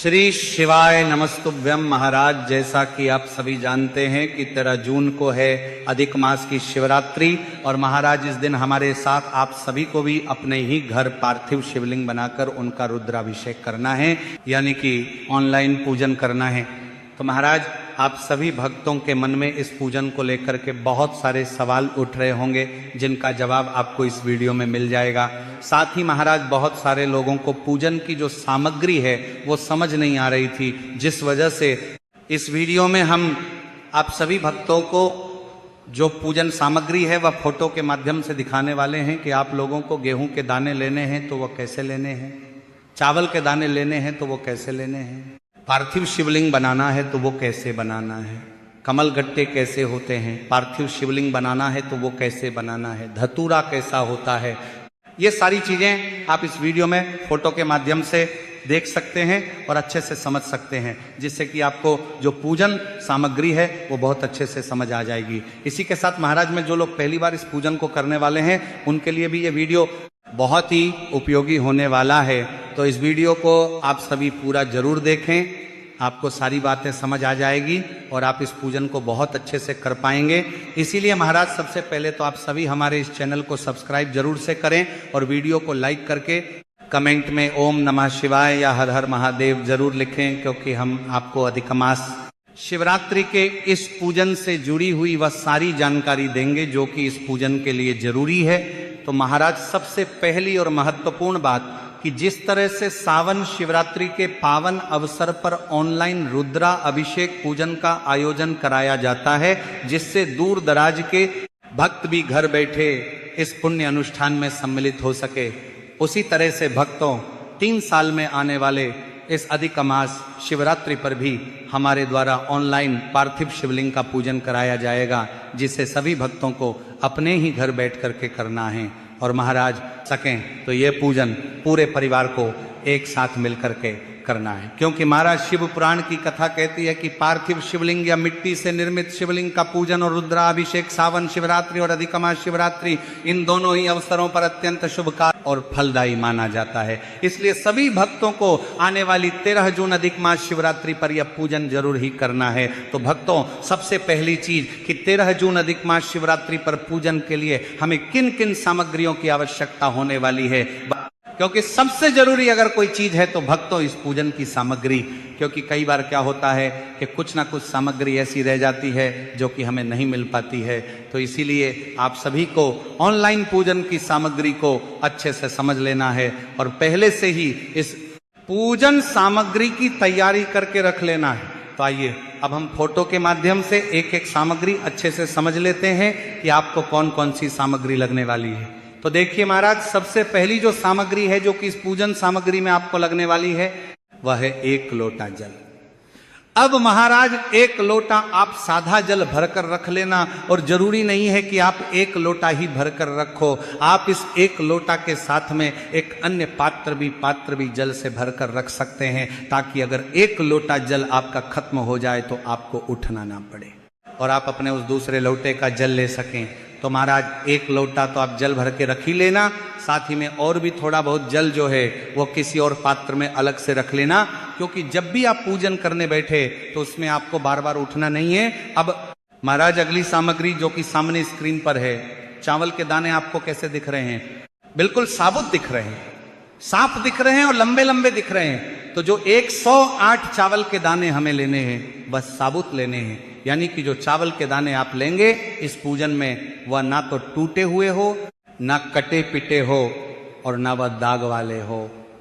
श्री शिवाय नमस्तुभ्यम। महाराज, जैसा कि आप सभी जानते हैं कि 13 जून को है अधिक मास की शिवरात्रि, और महाराज इस दिन हमारे साथ आप सभी को भी अपने ही घर पार्थिव शिवलिंग बनाकर उनका रुद्राभिषेक करना है, यानी कि ऑनलाइन पूजन करना है। तो महाराज, आप सभी भक्तों के मन में इस पूजन को लेकर के बहुत सारे सवाल उठ रहे होंगे, जिनका जवाब आपको इस वीडियो में मिल जाएगा। साथ ही महाराज, बहुत सारे लोगों को पूजन की जो सामग्री है वो समझ नहीं आ रही थी, जिस वजह से इस वीडियो में हम आप सभी भक्तों को जो पूजन सामग्री है वह फोटो के माध्यम से दिखाने वाले हैं कि आप लोगों को गेहूं के दाने लेने हैं तो वो कैसे लेने हैं, चावल के दाने लेने हैं तो वो कैसे लेने हैं, पार्थिव शिवलिंग बनाना है तो वो कैसे बनाना है, कमल गट्टे कैसे होते हैं, पार्थिव शिवलिंग बनाना है तो वो कैसे बनाना है, धतूरा कैसा होता है। ये सारी चीजें आप इस वीडियो में फोटो के माध्यम से देख सकते हैं और अच्छे से समझ सकते हैं, जिससे कि आपको जो पूजन सामग्री है वो बहुत अच्छे से समझ आ जाएगी। इसी के साथ महाराज में जो लोग पहली बार इस पूजन को करने वाले हैं उनके लिए भी ये वीडियो बहुत ही उपयोगी होने वाला है। तो इस वीडियो को आप सभी पूरा जरूर देखें, आपको सारी बातें समझ आ जाएगी और आप इस पूजन को बहुत अच्छे से कर पाएंगे। इसीलिए महाराज, सबसे पहले तो आप सभी हमारे इस चैनल को सब्सक्राइब जरूर से करें और वीडियो को लाइक करके कमेंट में ओम नमः शिवाय या हर हर महादेव जरूर लिखें, क्योंकि हम आपको अधिक मास शिवरात्रि के इस पूजन से जुड़ी हुई वह सारी जानकारी देंगे जो कि इस पूजन के लिए जरूरी है। तो महाराज, सबसे पहली और महत्वपूर्ण बात कि जिस तरह से सावन शिवरात्रि के पावन अवसर पर ऑनलाइन रुद्रा अभिषेक पूजन का आयोजन कराया जाता है, जिससे दूर दराज के भक्त भी घर बैठे इस पुण्य अनुष्ठान में सम्मिलित हो सके, उसी तरह से भक्तों 3 साल में आने वाले इस अधिक मास शिवरात्रि पर भी हमारे द्वारा ऑनलाइन पार्थिव शिवलिंग का पूजन कराया जाएगा, जिसे सभी भक्तों को अपने ही घर बैठ करके करना है। और महाराज, सकें तो ये पूजन पूरे परिवार को एक साथ मिलकर के करना है, क्योंकि महाराज शिव पुराण की कथा कहती है कि पार्थिव शिवलिंग या मिट्टी से निर्मित शिवलिंग का पूजन और रुद्राभिषेक सावन शिवरात्रि और अधिक मास शिवरात्रि, इन दोनों ही अवसरों पर अत्यंत शुभकारी और फलदायी माना जाता है। इसलिए सभी भक्तों को आने वाली 13 जून अधिक मास शिवरात्रि पर यह पूजन जरूर ही करना है। तो भक्तों, सबसे पहली चीज कि 13 जून अधिक मास शिवरात्रि पर पूजन के लिए हमें किन किन सामग्रियों की आवश्यकता होने वाली है, क्योंकि सबसे जरूरी अगर कोई चीज है तो भक्तों इस पूजन की सामग्री, क्योंकि कई बार क्या होता है कि कुछ ना कुछ सामग्री ऐसी रह जाती है जो कि हमें नहीं मिल पाती है। तो इसीलिए आप सभी को ऑनलाइन पूजन की सामग्री को अच्छे से समझ लेना है और पहले से ही इस पूजन सामग्री की तैयारी करके रख लेना है। तो आइए अब हम फोटो के माध्यम से एक एक सामग्री अच्छे से समझ लेते हैं कि आपको कौन कौन सी सामग्री लगने वाली है। तो देखिए महाराज, सबसे पहली जो सामग्री है जो कि इस पूजन सामग्री में आपको लगने वाली है वह है 1 लोटा जल। अब महाराज, 1 लोटा आप सादा जल भरकर रख लेना, और जरूरी नहीं है कि आप 1 लोटा ही भरकर रखो, आप इस 1 लोटा के साथ में एक अन्य पात्र भी जल से भरकर रख सकते हैं, ताकि अगर 1 लोटा जल आपका खत्म हो जाए तो आपको उठना ना पड़े और आप अपने उस दूसरे लोटे का जल ले सकें। तो महाराज, 1 लोटा तो आप जल भर के रख ही लेना, साथ ही में और भी थोड़ा बहुत जल जो है वो किसी और पात्र में अलग से रख लेना, क्योंकि जब भी आप पूजन करने बैठे तो उसमें आपको बार बार उठना नहीं है। अब महाराज, अगली सामग्री जो कि सामने स्क्रीन पर है, चावल के दाने आपको कैसे दिख रहे हैं? बिल्कुल साबुत दिख रहे हैं, साफ दिख रहे हैं और लंबे लंबे दिख रहे हैं। तो जो 108 चावल के दाने हमें लेने हैं बस साबुत लेने हैं, यानी कि जो चावल के दाने आप लेंगे इस पूजन में वह ना तो टूटे हुए हो, ना कटे पिटे हो और ना वह दाग वाले हो,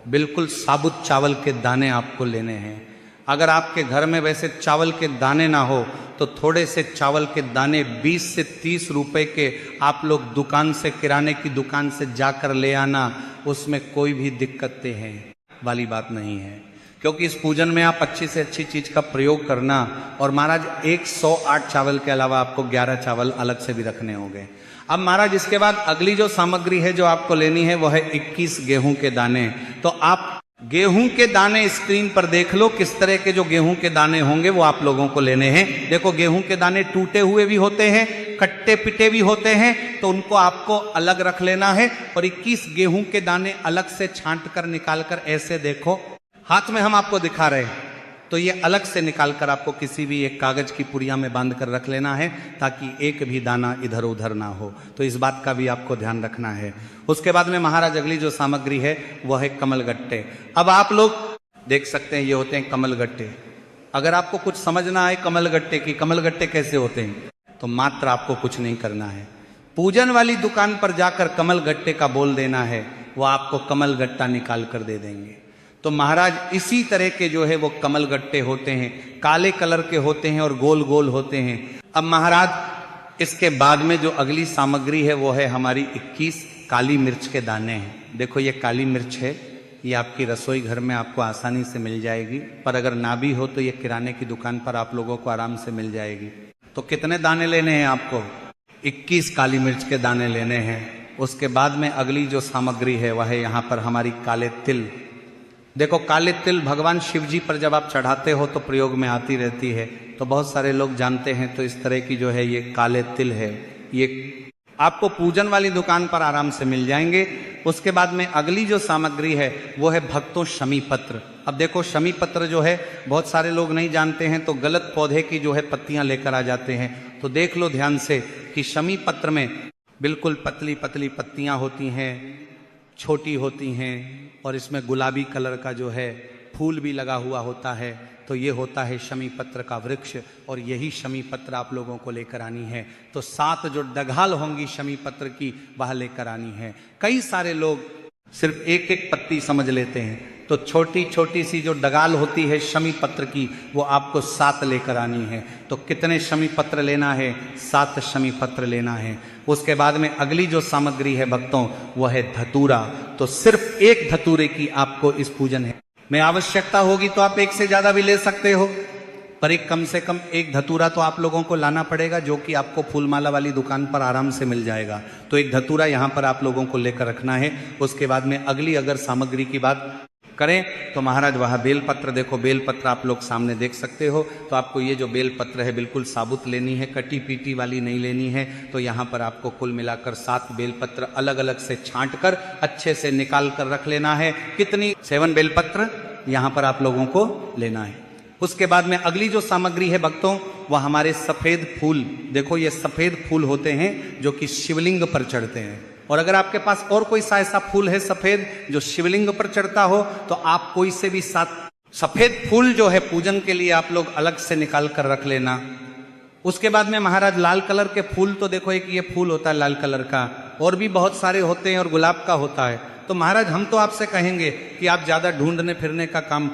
बिल्कुल साबुत चावल के दाने आपको लेने हैं। अगर आपके घर में वैसे चावल के दाने ना हो तो थोड़े से चावल के दाने 20 से 30 रुपए के आप लोग दुकान से, किराने की दुकान से जाकर ले आना, उसमें कोई भी दिक्कतें हैं वाली बात नहीं है, क्योंकि इस पूजन में आप अच्छी से अच्छी चीज का प्रयोग करना। और महाराज, 108 चावल के अलावा आपको 11 चावल अलग से भी रखने होंगे। अब महाराज, इसके बाद अगली जो सामग्री है जो आपको लेनी है वह है 21 गेहूं के दाने। तो आप गेहूं के दाने स्क्रीन पर देख लो, किस तरह के जो गेहूं के दाने होंगे वो आप लोगों को लेने हैं। देखो, गेहूं के दाने टूटे हुए भी होते हैं, कट्टे पिटे भी होते हैं, तो उनको आपको अलग रख लेना है। और 21 गेहूं के दाने अलग से छांट कर निकाल कर ऐसे देखो हाथ में हम आपको दिखा रहे हैं, तो ये अलग से निकाल कर आपको किसी भी एक कागज की पुड़िया में बांध कर रख लेना है, ताकि एक भी दाना इधर उधर ना हो। तो इस बात का भी आपको ध्यान रखना है। उसके बाद में महाराज अगली जो सामग्री है वह है कमलगट्टे। अब आप लोग देख सकते हैं, ये होते हैं कमलगट्टे। अगर आपको कुछ समझ ना आए कमलगट्टे की, कमलगट्टे कैसे होते हैं, तो मात्र आपको कुछ नहीं करना है, पूजन वाली दुकान पर जाकर कमलगट्टे का बोल देना है, वो आपको कमलगट्टा निकाल कर दे देंगे। तो महाराज इसी तरह के जो है वो कमलगट्टे होते हैं, काले कलर के होते हैं और गोल गोल होते हैं। अब महाराज इसके बाद में जो अगली सामग्री है वो है हमारी 21 काली मिर्च के दाने हैं। देखो ये काली मिर्च है, ये आपकी रसोई घर में आपको आसानी से मिल जाएगी, पर अगर ना भी हो तो ये किराने की दुकान पर आप लोगों को आराम से मिल जाएगी। तो कितने दाने लेने हैं आपको? 21 काली मिर्च के दाने लेने हैं। उसके बाद में अगली जो सामग्री है वह है यहाँ पर हमारी काले तिल। देखो काले तिल भगवान शिव जी पर जब आप चढ़ाते हो तो प्रयोग में आती रहती है, तो बहुत सारे लोग जानते हैं। तो इस तरह की जो है ये काले तिल है, ये आपको पूजन वाली दुकान पर आराम से मिल जाएंगे। उसके बाद में अगली जो सामग्री है वो है भक्तों शमी पत्र। अब देखो शमी पत्र जो है बहुत सारे लोग नहीं जानते हैं, तो गलत पौधे की जो है पत्तियां लेकर आ जाते हैं। तो देख लो ध्यान से कि शमी पत्र में बिल्कुल पतली पतली पत्तियां होती हैं, छोटी होती हैं, और इसमें गुलाबी कलर का जो है फूल भी लगा हुआ होता है। तो ये होता है शमी पत्र का वृक्ष, और यही शमी पत्र आप लोगों को लेकर आनी है। तो 7 जो डगाल होंगी शमी पत्र की वह लेकर आनी है। कई सारे लोग सिर्फ एक एक पत्ती समझ लेते हैं, तो छोटी छोटी सी जो डगाल होती है शमी पत्र की वो आपको 7 लेकर आनी है। तो कितने शमी पत्र लेना है? 7 शमी पत्र लेना है। उसके बाद में अगली जो सामग्री है भक्तों वह है धतूरा। तो सिर्फ एक धतूरे की आपको इस पूजन है में आवश्यकता होगी, तो आप एक से ज्यादा भी ले सकते हो, पर एक कम से कम एक धतूरा तो आप लोगों को लाना पड़ेगा, जो कि आपको फूलमाला वाली दुकान पर आराम से मिल जाएगा। तो एक धतूरा यहाँ पर आप लोगों को लेकर रखना है। उसके बाद में अगली अगर सामग्री की बात करें तो महाराज वह बेलपत्र, देखो बेलपत्र आप लोग सामने देख सकते हो। तो आपको ये जो बेलपत्र है बिल्कुल साबुत लेनी है, कटी पीटी वाली नहीं लेनी है। तो यहाँ पर आपको कुल मिलाकर 7 बेलपत्र अलग अलग से छांट कर अच्छे से निकाल कर रख लेना है। कितनी? 7 बेलपत्र यहाँ पर आप लोगों को लेना है। उसके बाद में अगली जो सामग्री है भक्तों वह हमारे सफेद फूल। देखो ये सफेद फूल होते हैं जो कि शिवलिंग पर चढ़ते हैं, और अगर आपके पास और कोई सा ऐसा फूल है सफेद जो शिवलिंग पर चढ़ता हो तो आप कोई से भी 7 सफेद फूल जो है पूजन के लिए आप लोग अलग से निकाल कर रख लेना। उसके बाद में महाराज लाल कलर के फूल, तो देखो एक ये फूल होता है लाल कलर का, और भी बहुत सारे होते हैं, और गुलाब का होता है। तो महाराज हम तो आपसे कहेंगे कि आप ज्यादा ढूंढने फिरने का काम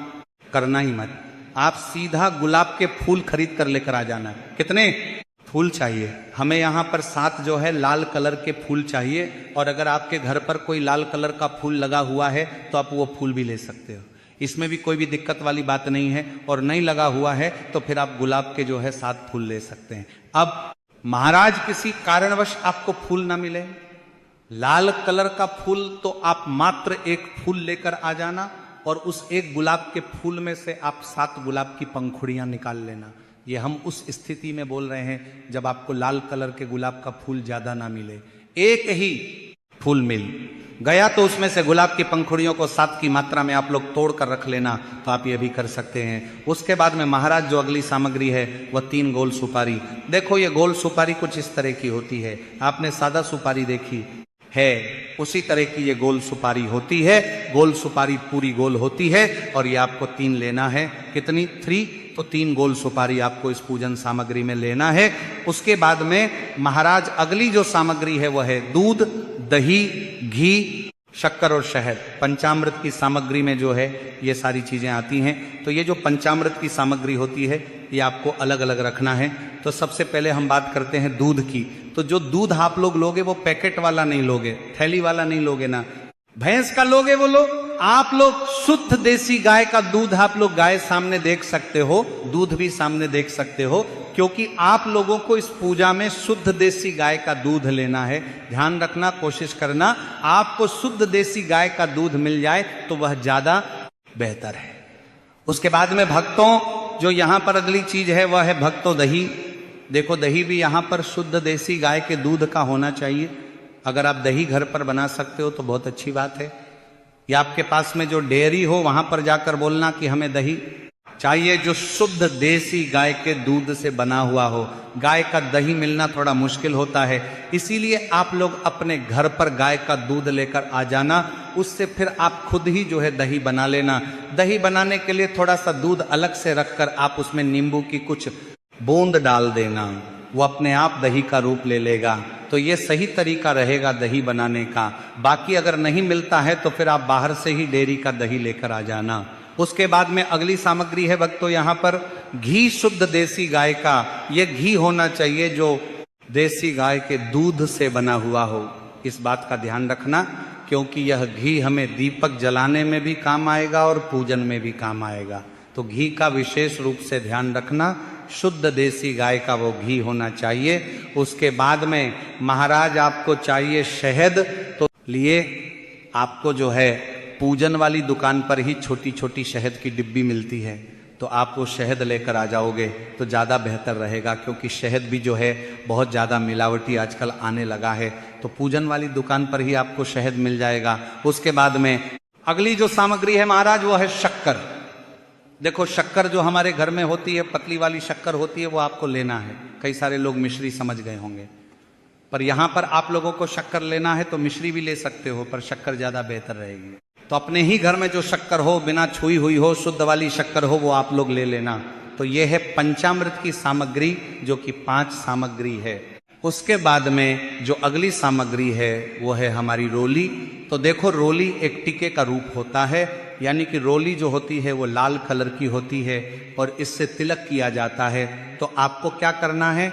करना ही मत, आप सीधा गुलाब के फूल खरीद कर लेकर आ जाना। कितने फूल चाहिए? हमें यहाँ पर 7 जो है लाल कलर के फूल चाहिए, और अगर आपके घर पर कोई लाल कलर का फूल लगा हुआ है तो आप वो फूल भी ले सकते हो, इसमें भी कोई भी दिक्कत वाली बात नहीं है। और नहीं लगा हुआ है तो फिर आप गुलाब के जो है 7 फूल ले सकते हैं। अब महाराज किसी कारणवश आपको फूल ना मिले, लाल कलर का फूल, तो आप मात्र एक फूल लेकर आ जाना, और उस एक गुलाब के फूल में से आप 7 गुलाब की पंखुड़ियां निकाल लेना। ये हम उस स्थिति में बोल रहे हैं जब आपको लाल कलर के गुलाब का फूल ज्यादा ना मिले, एक ही फूल मिल गया तो उसमें से गुलाब की पंखुड़ियों को 7 की मात्रा में आप लोग तोड़ कर रख लेना। तो आप ये भी कर सकते हैं। उसके बाद में महाराज जो अगली सामग्री है वह 3 गोल सुपारी। देखो ये गोल सुपारी कुछ इस तरह की होती है, आपने सादा सुपारी देखी है, उसी तरह की ये गोल सुपारी होती है। गोल सुपारी पूरी गोल होती है, और ये आपको 3 लेना है। कितनी? 3। तो 3 गोल सुपारी आपको इस पूजन सामग्री में लेना है। उसके बाद में महाराज अगली जो सामग्री है वह है दूध, दही, घी, शक्कर और शहद। पंचामृत की सामग्री में जो है ये सारी चीजें आती हैं। तो ये जो पंचामृत की सामग्री होती है ये आपको अलग अलग रखना है। तो सबसे पहले हम बात करते हैं दूध की। तो जो दूध आप लोग लोगे वो पैकेट वाला नहीं लोगे, थैली वाला नहीं लोगे ना, भैंस का लोगे वो लो। आप लोग शुद्ध देसी गाय का दूध आप लोग गाय सामने देख सकते हो, दूध भी सामने देख सकते हो, क्योंकि आप लोगों को इस पूजा में शुद्ध देसी गाय का दूध लेना है। ध्यान रखना, कोशिश करना आपको शुद्ध देसी गाय का दूध मिल जाए तो वह ज्यादा बेहतर है। उसके बाद में भक्तों जो यहाँ पर अगली चीज है वह है भक्तों दही। देखो दही भी यहाँ पर शुद्ध देसी गाय के दूध का होना चाहिए। अगर आप दही घर पर बना सकते हो तो बहुत अच्छी बात है। या आपके पास में जो डेयरी हो वहां पर जाकर बोलना कि हमें दही चाहिए जो शुद्ध देसी गाय के दूध से बना हुआ हो। गाय का दही मिलना थोड़ा मुश्किल होता है, इसीलिए आप लोग अपने घर पर गाय का दूध लेकर आ जाना, उससे फिर आप खुद ही जो है दही बना लेना। दही बनाने के लिए थोड़ा सा दूध अलग से रखकर आप उसमें नींबू की कुछ बूंद डाल देना, वो अपने आप दही का रूप ले लेगा। तो ये सही तरीका रहेगा दही बनाने का। बाकी अगर नहीं मिलता है तो फिर आप बाहर से ही डेयरी का दही लेकर आ जाना। उसके बाद में अगली सामग्री है भक्तों यहाँ पर घी, शुद्ध देसी गाय का। ये घी होना चाहिए जो देसी गाय के दूध से बना हुआ हो। इस बात का ध्यान रखना, क्योंकि यह घी हमें दीपक जलाने में भी काम आएगा और पूजन में भी काम आएगा। तो घी का विशेष रूप से ध्यान रखना, शुद्ध देसी गाय का वो घी होना चाहिए। उसके बाद में महाराज आपको चाहिए शहद, तो लिए आपको जो है पूजन वाली दुकान पर ही छोटी छोटी शहद की डिब्बी मिलती है, तो आप वो शहद लेकर आ जाओगे तो ज़्यादा बेहतर रहेगा, क्योंकि शहद भी जो है बहुत ज़्यादा मिलावटी आजकल आने लगा है। तो पूजन वाली दुकान पर ही आपको शहद मिल जाएगा। उसके बाद में अगली जो सामग्री है महाराज वो है शक्कर। देखो शक्कर जो हमारे घर में होती है, पतली वाली शक्कर होती है, वो आपको लेना है। कई सारे लोग मिश्री समझ गए होंगे, पर यहाँ पर आप लोगों को शक्कर लेना है तो मिश्री भी ले सकते हो, पर शक्कर ज़्यादा बेहतर रहेगी। तो अपने ही घर में जो शक्कर हो, बिना छुई हुई हो, शुद्ध वाली शक्कर हो, वो आप लोग ले लेना। तो ये है पंचामृत की सामग्री, जो कि 5 सामग्री है। उसके बाद में जो अगली सामग्री है वो है हमारी रोली। तो देखो रोली एक टीके का रूप होता है, यानी कि रोली जो होती है वो लाल कलर की होती है और इससे तिलक किया जाता है। तो आपको क्या करना है,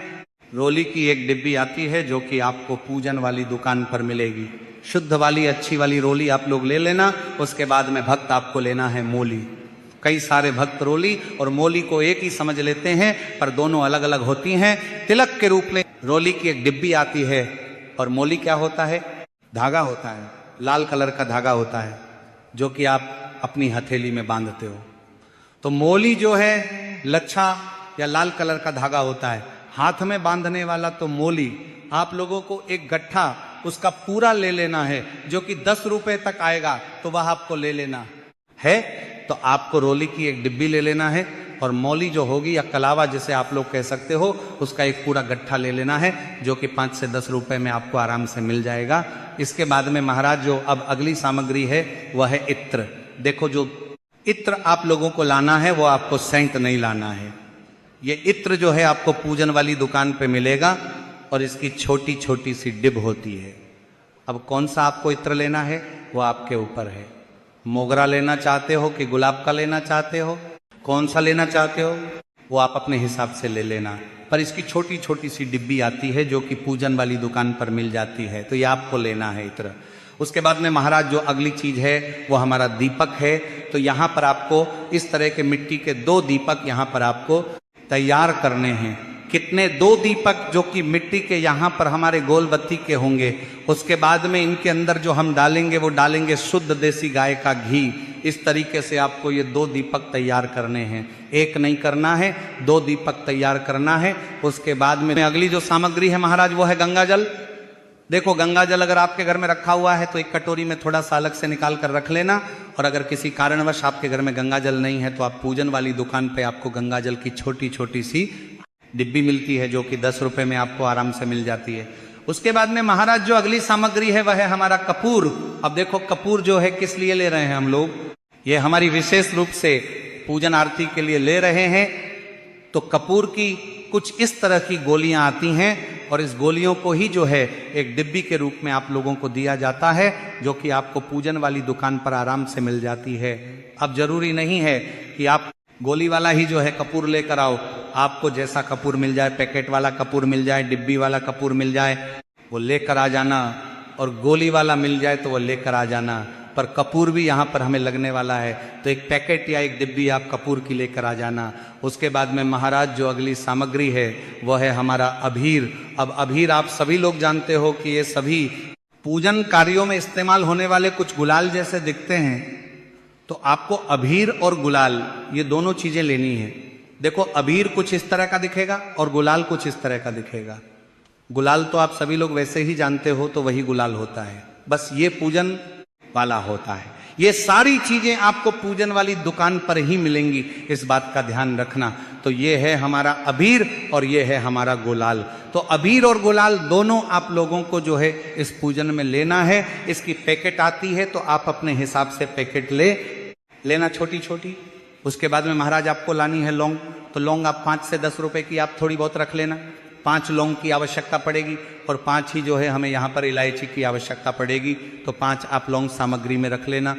रोली की एक डिब्बी आती है जो कि आपको पूजन वाली दुकान पर मिलेगी। शुद्ध वाली अच्छी वाली रोली आप लोग ले लेना। उसके बाद में भक्त आपको लेना है मोली। कई सारे भक्त रोली और मोली को एक ही समझ लेते हैं, पर दोनों अलग अलग होती हैं। तिलक के रूप में रोली की एक डिब्बी आती है और मोली क्या होता है, धागा होता है, लाल कलर का धागा होता है जो कि आप अपनी हथेली में बांधते हो। तो मोली जो है लच्छा या लाल कलर का धागा होता है, हाथ में बांधने वाला तो मोली। आप लोगों को एक गट्ठा उसका पूरा ले लेना है, जो कि 10 रुपए तक आएगा, तो वह आपको ले लेना है। तो आपको रोली की एक डिब्बी ले लेना है और मौली जो होगी या कलावा जिसे आप लोग कह सकते हो, उसका एक पूरा गट्ठा ले लेना है, जो कि 5 से 10 रुपए में आपको आराम से मिल जाएगा। इसके बाद में महाराज जो अब अगली सामग्री है वह है इत्र। देखो जो इत्र आप लोगों को लाना है वो आपको सेंट नहीं लाना है। ये इत्र जो है आपको पूजन वाली दुकान पे मिलेगा और इसकी छोटी छोटी सी डिब होती है। अब कौन सा आपको इत्र लेना है वो आपके ऊपर है। मोगरा लेना चाहते हो कि गुलाब का लेना चाहते हो, कौन सा लेना चाहते हो वो आप अपने हिसाब से ले लेना। पर इसकी छोटी छोटी सी डिब्बी आती है जो कि पूजन वाली दुकान पर मिल जाती है, तो ये आपको लेना है इत्र। उसके बाद में महाराज जो अगली चीज है वो हमारा दीपक है। तो यहाँ पर आपको इस तरह के मिट्टी के 2 दीपक यहाँ पर आपको तैयार करने हैं। कितने? 2 दीपक जो कि मिट्टी के यहाँ पर हमारे गोल बत्ती के होंगे। उसके बाद में इनके अंदर जो हम डालेंगे वो डालेंगे शुद्ध देसी गाय का घी। इस तरीके से आपको ये 2 दीपक तैयार करने हैं, एक नहीं करना है, 2 दीपक तैयार करना है। उसके बाद में अगली जो सामग्री है महाराज वो है गंगा जल। देखो गंगा जल अगर आपके घर में रखा हुआ है तो एक कटोरी में थोड़ा सा अलग से निकाल कर रख लेना, और अगर किसी कारणवश आपके घर में गंगा जल नहीं है तो आप पूजन वाली दुकान पे आपको गंगा जल की छोटी छोटी सी डिब्बी मिलती है जो कि 10 रुपए में आपको आराम से मिल जाती है। उसके बाद में महाराज जो अगली सामग्री है वह है हमारा कपूर। अब देखो कपूर जो है किस लिए ले रहे हैं हम लोग, ये हमारी विशेष रूप से पूजन आरती के लिए ले रहे हैं। तो कपूर की कुछ इस तरह की गोलियां आती हैं और इस गोलियों को ही जो है एक डिब्बी के रूप में आप लोगों को दिया जाता है, जो कि आपको पूजन वाली दुकान पर आराम से मिल जाती है। अब जरूरी नहीं है कि आप गोली वाला ही जो है कपूर लेकर आओ, आपको जैसा कपूर मिल जाए, पैकेट वाला कपूर मिल जाए, डिब्बी वाला कपूर मिल जाए, वो लेकर आ जाना, और गोली वाला मिल जाए तो वो लेकर आ जाना। पर कपूर भी यहाँ पर हमें लगने वाला है, तो एक पैकेट या एक डिब्बी आप कपूर की लेकर आ जाना। उसके बाद में महाराज जो अगली सामग्री है वह है हमारा अबीर। अब अबीर आप सभी लोग जानते हो कि ये सभी पूजन कार्यों में इस्तेमाल होने वाले कुछ गुलाल जैसे दिखते हैं, तो आपको अबीर और गुलाल ये दोनों चीजें लेनी है। देखो अबीर कुछ इस तरह का दिखेगा और गुलाल कुछ इस तरह का दिखेगा। गुलाल तो आप सभी लोग वैसे ही जानते हो, तो वही गुलाल होता है, बस ये पूजन वाला होता है। ये सारी चीजें आपको पूजन वाली दुकान पर ही मिलेंगी, इस बात का ध्यान रखना। तो ये है हमारा अबीर और ये है हमारा गुलाल। तो अबीर और गुलाल दोनों आप लोगों को जो है इस पूजन में लेना है। इसकी पैकेट आती है तो आप अपने हिसाब से पैकेट लेना छोटी छोटी। उसके बाद में महाराज आपको लानी है लौंग, तो लौंग आप 5 से 10 रुपए की आप थोड़ी बहुत रख लेना। 5 लौंग की आवश्यकता पड़ेगी और 5 ही जो है हमें यहाँ पर इलायची की आवश्यकता पड़ेगी, तो 5 आप लौंग सामग्री में रख लेना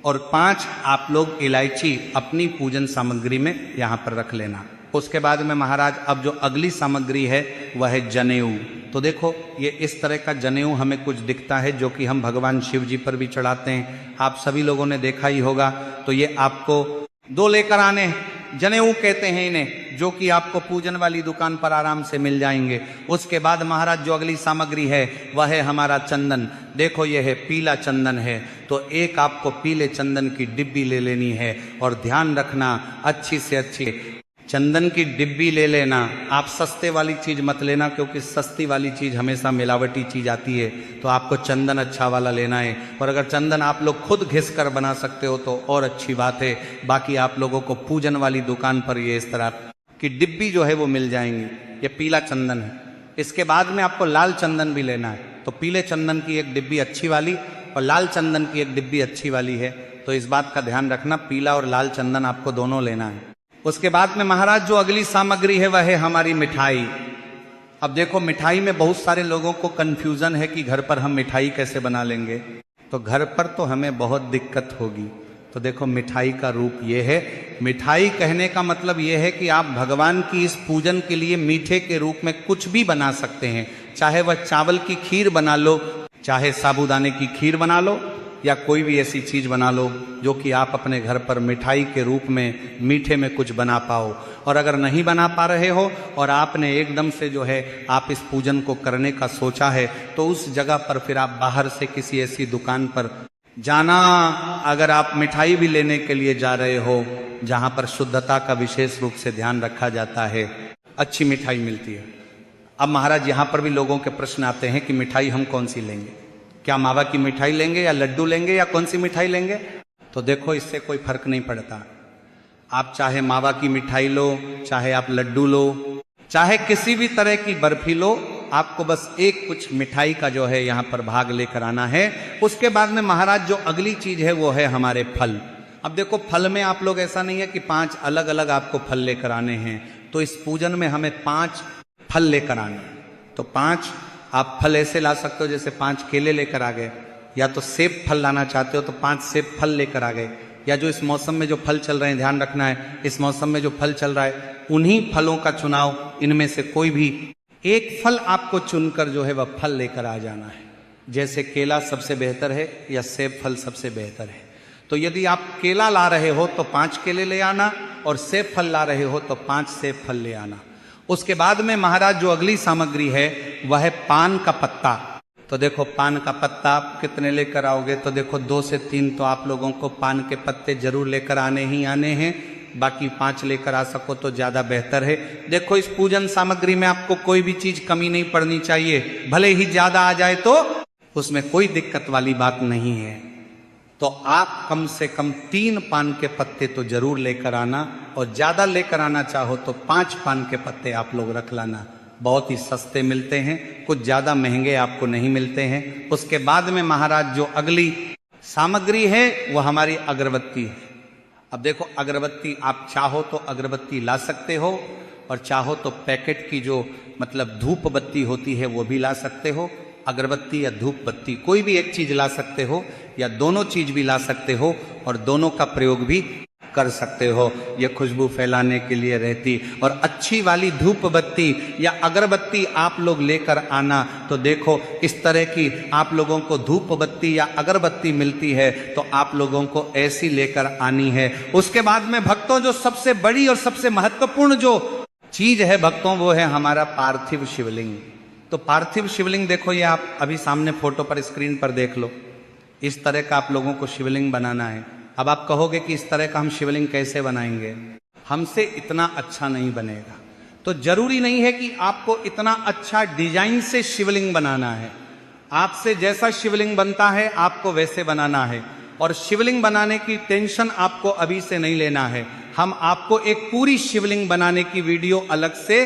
और 5 आप लोग इलायची अपनी पूजन सामग्री में यहाँ पर रख लेना। उसके बाद में महाराज अब जो अगली सामग्री है वह है जनेऊ। तो देखो ये इस तरह का जनेऊ हमें कुछ दिखता है जो कि हम भगवान शिव जी पर भी चढ़ाते हैं, आप सभी लोगों ने देखा ही होगा। तो ये आपको 2 लेकर आने हैं, जनेऊ कहते हैं इन्हें, जो कि आपको पूजन वाली दुकान पर आराम से मिल जाएंगे। उसके बाद महाराज जो अगली सामग्री है वह है हमारा चंदन। देखो ये है पीला चंदन है, तो एक आपको पीले चंदन की डिब्बी ले लेनी है और ध्यान रखना अच्छी से अच्छी चंदन की डिब्बी ले लेना। आप सस्ते वाली चीज मत लेना, क्योंकि सस्ती वाली चीज हमेशा मिलावटी चीज आती है, तो आपको चंदन अच्छा वाला लेना है। और अगर चंदन आप लोग खुद घिस कर बना सकते हो तो और अच्छी बात है। बाकी आप लोगों को पूजन वाली दुकान पर ये इस तरह की डिब्बी जो है वो मिल जाएंगी। ये पीला चंदन है। इसके बाद में आपको लाल चंदन भी लेना है, तो पीले चंदन की एक डिब्बी अच्छी वाली और लाल चंदन की एक डिब्बी अच्छी वाली है, तो इस बात का ध्यान रखना, पीला और लाल चंदन आपको दोनों लेना है। उसके बाद में महाराज जो अगली सामग्री है वह है हमारी मिठाई। अब देखो मिठाई में बहुत सारे लोगों को कंफ्यूजन है कि घर पर हम मिठाई कैसे बना लेंगे, तो घर पर तो हमें बहुत दिक्कत होगी। तो देखो मिठाई का रूप ये है, मिठाई कहने का मतलब ये है कि आप भगवान की इस पूजन के लिए मीठे के रूप में कुछ भी बना सकते हैं। चाहे वह चावल की खीर बना लो, चाहे साबूदाने की खीर बना लो, या कोई भी ऐसी चीज बना लो जो कि आप अपने घर पर मिठाई के रूप में मीठे में कुछ बना पाओ। और अगर नहीं बना पा रहे हो और आपने एकदम से जो है आप इस पूजन को करने का सोचा है, तो उस जगह पर फिर आप बाहर से किसी ऐसी दुकान पर जाना, अगर आप मिठाई भी लेने के लिए जा रहे हो जहां पर शुद्धता का विशेष रूप से ध्यान रखा जाता है, अच्छी मिठाई मिलती है। अब महाराज यहां पर भी लोगों के प्रश्न आते हैं कि मिठाई हम कौन सी लेंगे, क्या मावा की मिठाई लेंगे या लड्डू लेंगे या कौन सी मिठाई लेंगे? तो देखो इससे कोई फर्क नहीं पड़ता। आप चाहे मावा की मिठाई लो, चाहे आप लड्डू लो, चाहे किसी भी तरह की बर्फी लो, आपको बस एक कुछ मिठाई का जो है यहाँ पर भाग लेकर आना है। उसके बाद में महाराज जो अगली चीज है वो है हमारे फल। अब देखो फल में आप लोग ऐसा नहीं है कि 5 अलग अलग आपको फल लेकर आने हैं, तो इस पूजन में हमें 5 फल लेकर आने। तो 5 आप फल ऐसे ला सकते हो जैसे 5 केले लेकर आ गए, या तो सेब फल लाना चाहते हो तो 5 सेब फल लेकर आ गए, या जो इस मौसम में जो फल चल रहे हैं, ध्यान रखना है इस मौसम में जो फल चल रहा है उन्हीं फलों का चुनाव, इनमें से कोई भी एक फल आपको चुनकर जो है वह फल लेकर आ जाना है। जैसे केला सबसे बेहतर है या सेब फल सबसे बेहतर है, तो यदि आप केला ला रहे हो तो 5 केले ले आना, और सेब फल ला रहे हो तो 5 सेब फल ले आना। उसके बाद में महाराज जो अगली सामग्री है वह है पान का पत्ता। तो देखो पान का पत्ता आप कितने लेकर आओगे, तो देखो 2 से 3 तो आप लोगों को पान के पत्ते जरूर लेकर आने ही आने हैं, बाकी 5 लेकर आ सको तो ज्यादा बेहतर है। देखो इस पूजन सामग्री में आपको कोई भी चीज कमी नहीं पड़नी चाहिए, भले ही ज्यादा आ जाए तो उसमें कोई दिक्कत वाली बात नहीं है। तो आप कम से कम 3 पान के पत्ते तो जरूर लेकर आना, और ज्यादा लेकर आना चाहो तो 5 पान के पत्ते आप लोग रख लाना। बहुत ही सस्ते मिलते हैं, कुछ ज्यादा महंगे आपको नहीं मिलते हैं। उसके बाद में महाराज जो अगली सामग्री है वह हमारी अगरबत्ती है। अब देखो अगरबत्ती आप चाहो तो अगरबत्ती ला सकते हो, और चाहो तो पैकेट की जो मतलब धूप बत्ती होती है वो भी ला सकते हो। अगरबत्ती या धूप बत्ती कोई भी एक चीज ला सकते हो, या दोनों चीज भी ला सकते हो, और दोनों का प्रयोग भी कर सकते हो। ये खुशबू फैलाने के लिए रहती, और अच्छी वाली धूप बत्ती या अगरबत्ती आप लोग लेकर आना। तो देखो इस तरह की आप लोगों को धूप बत्ती या अगरबत्ती मिलती है, तो आप लोगों को ऐसी लेकर आनी है। उसके बाद में भक्तों जो सबसे बड़ी और सबसे महत्वपूर्ण जो चीज है भक्तों, वो है हमारा पार्थिव शिवलिंग। तो पार्थिव शिवलिंग देखो, ये आप अभी सामने फोटो पर स्क्रीन पर देख लो, इस तरह का आप लोगों को शिवलिंग बनाना है। अब आप कहोगे कि इस तरह का हम शिवलिंग कैसे बनाएंगे, हमसे इतना अच्छा नहीं बनेगा। तो जरूरी नहीं है कि आपको इतना अच्छा डिजाइन से शिवलिंग बनाना है, आपसे जैसा शिवलिंग बनता है आपको वैसे बनाना है। और शिवलिंग बनाने की टेंशन आपको अभी से नहीं लेना है। हम आपको एक पूरी शिवलिंग बनाने की वीडियो अलग से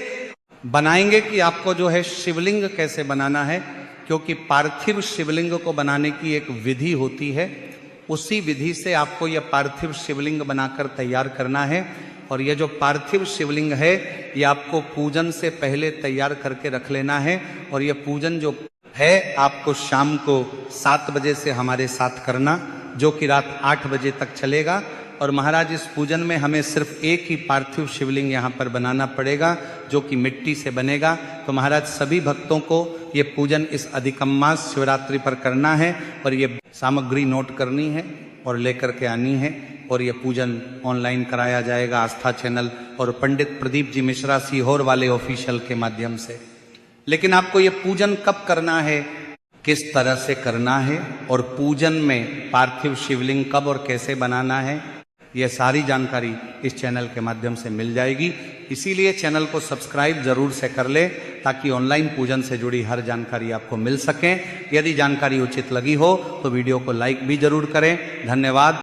बनाएंगे कि आपको जो है शिवलिंग कैसे बनाना है, क्योंकि पार्थिव शिवलिंग को बनाने की एक विधि होती है। उसी विधि से आपको यह पार्थिव शिवलिंग बनाकर तैयार करना है। और यह जो पार्थिव शिवलिंग है ये आपको पूजन से पहले तैयार करके रख लेना है। और यह पूजन जो है आपको शाम को 7 बजे से हमारे साथ करना, जो कि रात 8 बजे तक चलेगा। और महाराज इस पूजन में हमें सिर्फ एक ही पार्थिव शिवलिंग यहाँ पर बनाना पड़ेगा, जो कि मिट्टी से बनेगा। तो महाराज सभी भक्तों को ये पूजन इस अधिकम मास शिवरात्रि पर करना है और ये सामग्री नोट करनी है और लेकर के आनी है। और ये पूजन ऑनलाइन कराया जाएगा आस्था चैनल और पंडित प्रदीप जी मिश्रा सीहोर वाले ऑफिशियल के माध्यम से। लेकिन आपको ये पूजन कब करना है, किस तरह से करना है और पूजन में पार्थिव शिवलिंग कब और कैसे बनाना है, यह सारी जानकारी इस चैनल के माध्यम से मिल जाएगी। इसीलिए चैनल को सब्सक्राइब जरूर से कर ले ताकि ऑनलाइन पूजन से जुड़ी हर जानकारी आपको मिल सके। यदि जानकारी उचित लगी हो तो वीडियो को लाइक भी जरूर करें। धन्यवाद।